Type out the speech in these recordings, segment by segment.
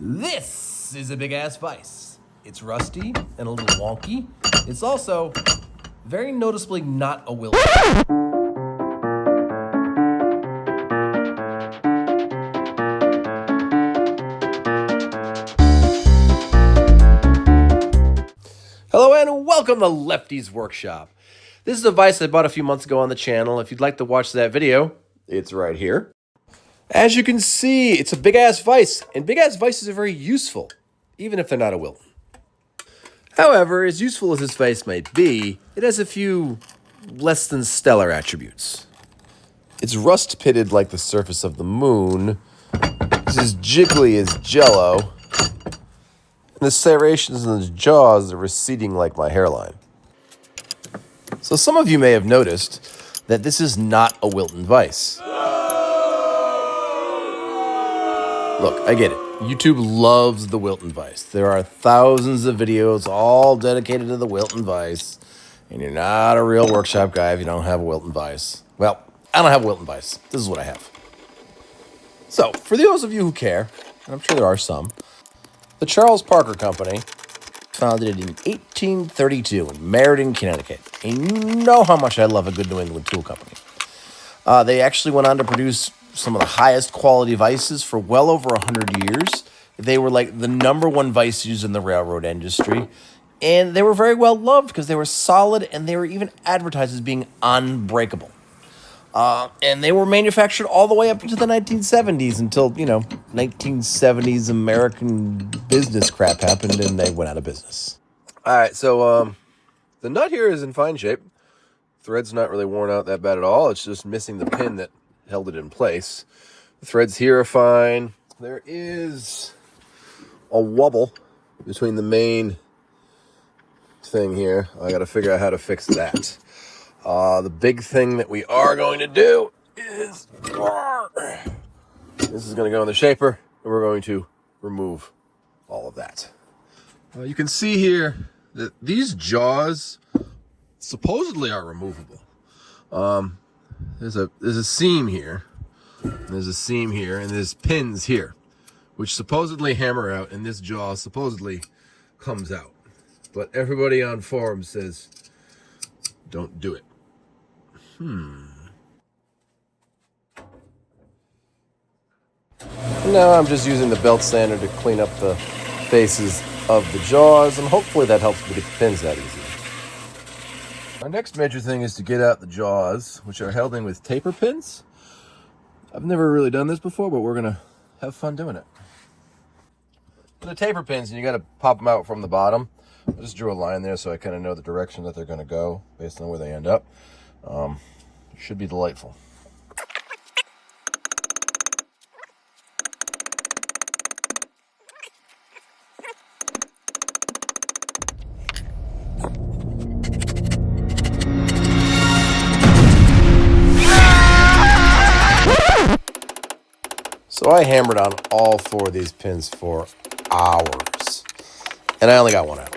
This is a big-ass vise. It's rusty and a little wonky. It's also very noticeably not a Wilton. Hello and welcome to Lefty's Workshop. This is a vise I bought a few months ago on the channel. If you'd like to watch that video, it's right here. As you can see, it's a big-ass vise, and big-ass vices are very useful, even if they're not a Wilton. However, as useful as this vise might be, it has a few less than stellar attributes. It's rust-pitted like the surface of the moon. It's as jiggly as jello. And the serrations in the jaws are receding like my hairline. So some of you may have noticed that this is not a Wilton vise. Look, I get it. YouTube loves the Wilton vise. There are thousands of videos all dedicated to the Wilton vise. And you're not a real workshop guy if you don't have a Wilton vise. Well, I don't have a Wilton vise. This is what I have. So, for those of you who care, and I'm sure there are some, the Charles Parker Company, founded in 1832 in Meriden, Connecticut. And you know how much I love a good New England tool company. They actually went on to produce some of the highest quality vices for well over 100 years. They were like the #1 vice used in the railroad industry. And they were very well loved because they were solid and they were even advertised as being unbreakable. And they were manufactured all the way up into the 1970s until, 1970s American business crap happened and they went out of business. All right, so the nut here is in fine shape. Thread's not really worn out that bad at all. It's just missing the pin that held it in place. The threads here are fine. There is a wobble between the main thing here. I got to figure out how to fix that. The big thing that we are going to do is this is going to go in the shaper, and we're going to remove all of that. You can see here that these jaws supposedly are removable. There's a seam here, and there's a seam here, and there's pins here, which supposedly hammer out, and this jaw supposedly comes out. But everybody on forums says, don't do it. Now I'm just using the belt sander to clean up the faces of the jaws, and hopefully that helps me get the pins out easier. Our next major thing is to get out the jaws, which are held in with taper pins. I've never really done this before, but we're going to have fun doing it. For the taper pins, and you got to pop them out from the bottom. I just drew a line there so I kind of know the direction that they're going to go based on where they end up. It should be delightful. So I hammered on all 4 of these pins for hours, and I only got one out.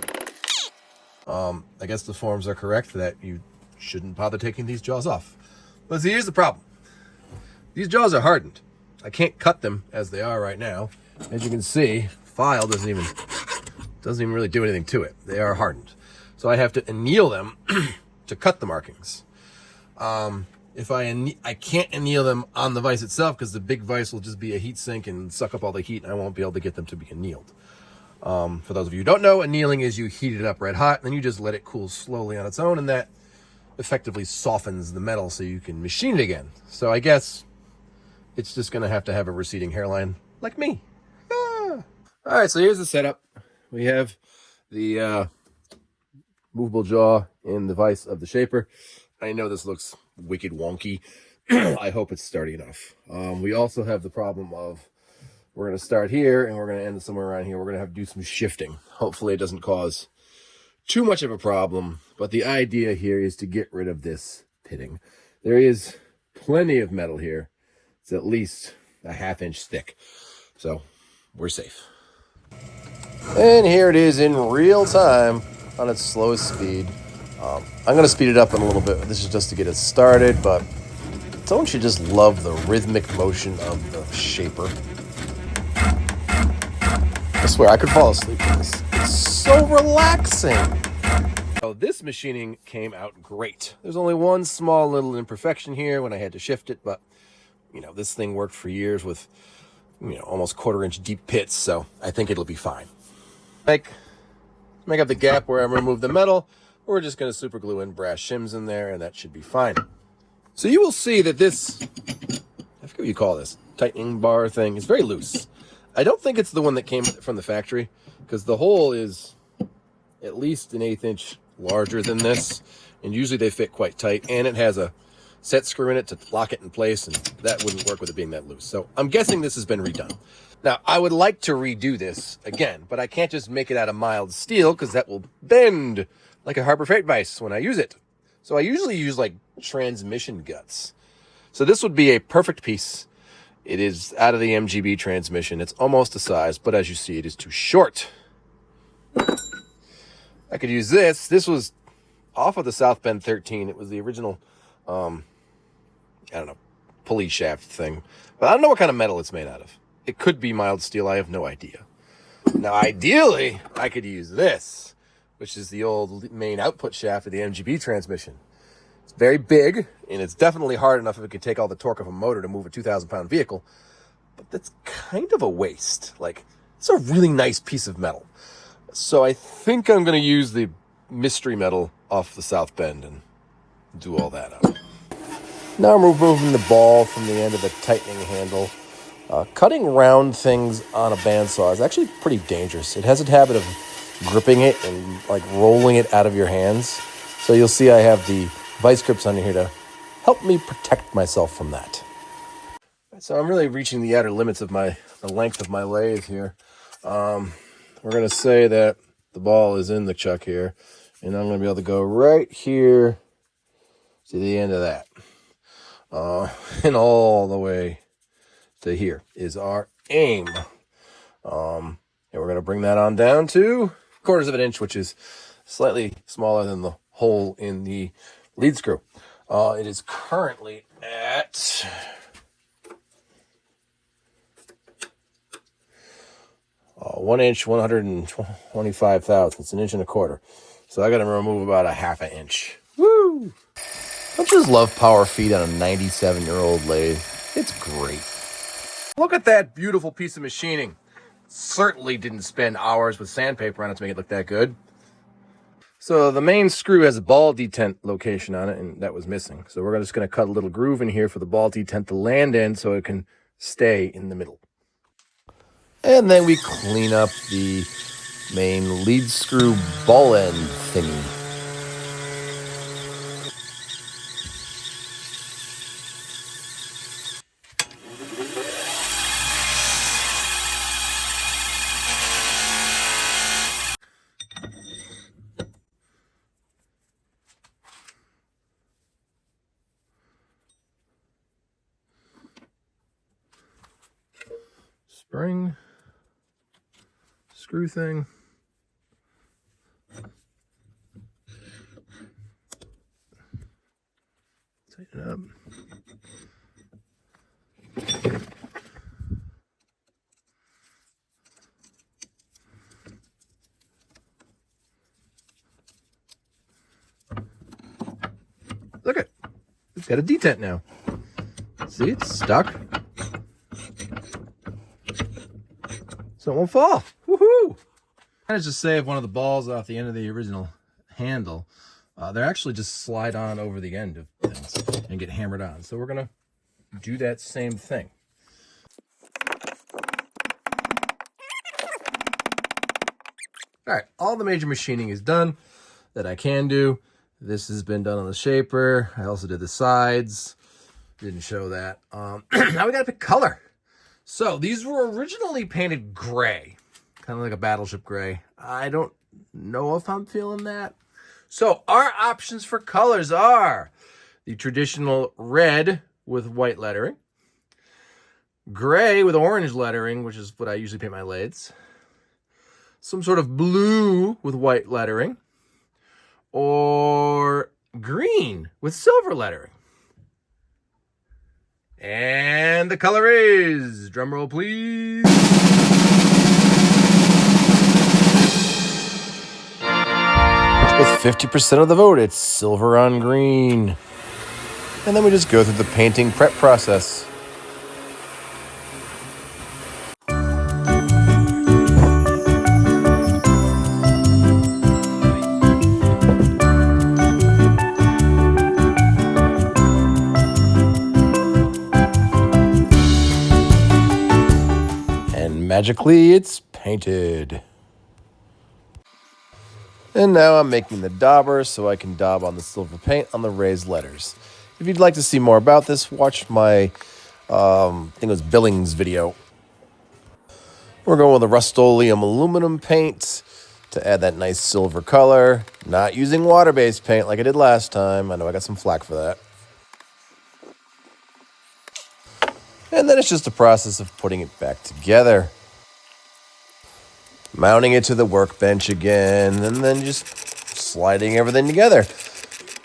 I guess the forums are correct that you shouldn't bother taking these jaws off. But see, here's the problem. These jaws are hardened. I can't cut them as they are right now. As you can see, file doesn't even really do anything to it. They are hardened. So I have to anneal them to cut the markings. If I can't anneal them on the vise itself because the big vise will just be a heat sink and suck up all the heat and I won't be able to get them to be annealed. For those of you who don't know, annealing is you heat it up red hot and then you just let it cool slowly on its own, and that effectively softens the metal so you can machine it again. So I guess it's just going to have a receding hairline like me. Ah. All right, so here's the setup. We have the movable jaw in the vise of the shaper. I know this looks wicked wonky. I hope it's sturdy enough. We also have the problem of we're going to start here and we're going to end somewhere around here. We're going to have to do some shifting. Hopefully it doesn't cause too much of a problem, but the idea here is to get rid of this pitting. There is plenty of metal here. It's at least a 1/2 inch thick, so we're safe. And here it is in real time on its slowest speed. I'm going to speed it up in a little bit. This is just to get it started, but don't you just love the rhythmic motion of the shaper? I swear, I could fall asleep with this. It's so relaxing. So this machining came out great. There's only one small little imperfection here when I had to shift it, but, you know, this thing worked for years with, you know, almost quarter-inch deep pits, so I think it'll be fine. Make up the gap where I remove the metal. We're just going to super glue in brass shims in there, and that should be fine. So you will see that this, I forget what you call this, tightening bar thing, is very loose. I don't think it's the one that came from the factory, because the hole is at least an 1/8 inch larger than this, and usually they fit quite tight, and it has a set screw in it to lock it in place, and that wouldn't work with it being that loose. So I'm guessing this has been redone. Now, I would like to redo this again, but I can't just make it out of mild steel, because that will bend like a Harbor Freight vise when I use it. So I usually use like transmission guts. So this would be a perfect piece. It is out of the MGB transmission. It's almost the size, but as you see, it is too short. I could use this. This was off of the South Bend 13. It was the original, I don't know, pulley shaft thing. But I don't know what kind of metal it's made out of. It could be mild steel. I have no idea. Now, ideally, I could use this, which is the old main output shaft of the MGB transmission. It's very big, and it's definitely hard enough if it could take all the torque of a motor to move a 2,000-pound vehicle. But that's kind of a waste. Like, it's a really nice piece of metal. So I think I'm going to use the mystery metal off the South Bend and do all that up. Now I'm removing the ball from the end of the tightening handle. Cutting round things on a bandsaw is actually pretty dangerous. It has a habit of gripping it and like rolling it out of your hands. So you'll see I have the vice grips on here to help me protect myself from that. So I'm really reaching the outer limits of the length of my lathe here. We're going to say that the ball is in the chuck here, and I'm going to be able to go right here to the end of that. And all the way to here is our aim. And we're going to bring that on down to 1/4 of an inch, which is slightly smaller than the hole in the lead screw. It is currently at 1 inch, 125 thousandths, 1 1/4 inches. So I got to remove about 1/2 inch. Woo! Don't you just love power feed on a 97-year-old lathe? It's great. Look at that beautiful piece of machining. Certainly didn't spend hours with sandpaper on it to make it look that good. So the main screw has a ball detent location on it, and that was missing. So we're just going to cut a little groove in here for the ball detent to land in so it can stay in the middle. And then we clean up the main lead screw ball end thingy. Spring. Screw thing. Tighten it up. Look it. It's got a detent now. See, it's stuck. So it won't fall. Woohoo! I managed to save one of the balls off the end of the original handle. They're actually just slide on over the end of things and get hammered on. So we're going to do that same thing. All right, all the major machining is done that I can do. This has been done on the shaper. I also did the sides. Didn't show that. Now we got to pick color. So these were originally painted gray, kind of like a battleship gray. I don't know if I'm feeling that. So our options for colors are the traditional red with white lettering, gray with orange lettering, which is what I usually paint my lathes, some sort of blue with white lettering, or green with silver lettering. And the color is, drum roll please, with 50% of the vote, it's silver on green. And then we just go through the painting prep process. And magically, it's painted. And now I'm making the dauber so I can daub on the silver paint on the raised letters. If you'd like to see more about this, watch my, I think it was Billings video. We're going with the Rust-Oleum aluminum paint to add that nice silver color. Not using water-based paint like I did last time. I know I got some flack for that. And then it's just a process of putting it back together. Mounting it to the workbench again, and then just sliding everything together.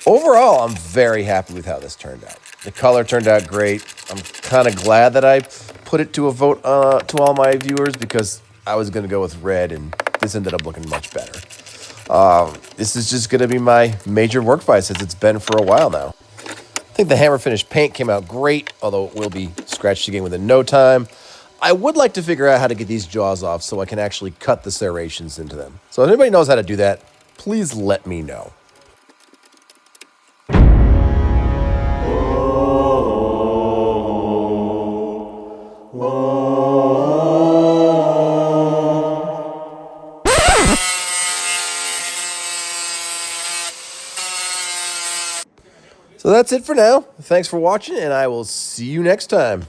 Overall, I'm very happy with how this turned out. The color turned out great. I'm kind of glad that I put it to a vote to all my viewers because I was going to go with red, and this ended up looking much better. This is just going to be my major work Vise as it's been for a while now. I think the hammer finish paint came out great, although it will be scratched again within no time. I would like to figure out how to get these jaws off so I can actually cut the serrations into them. So if anybody knows how to do that, please let me know. So that's it for now. Thanks for watching, and I will see you next time.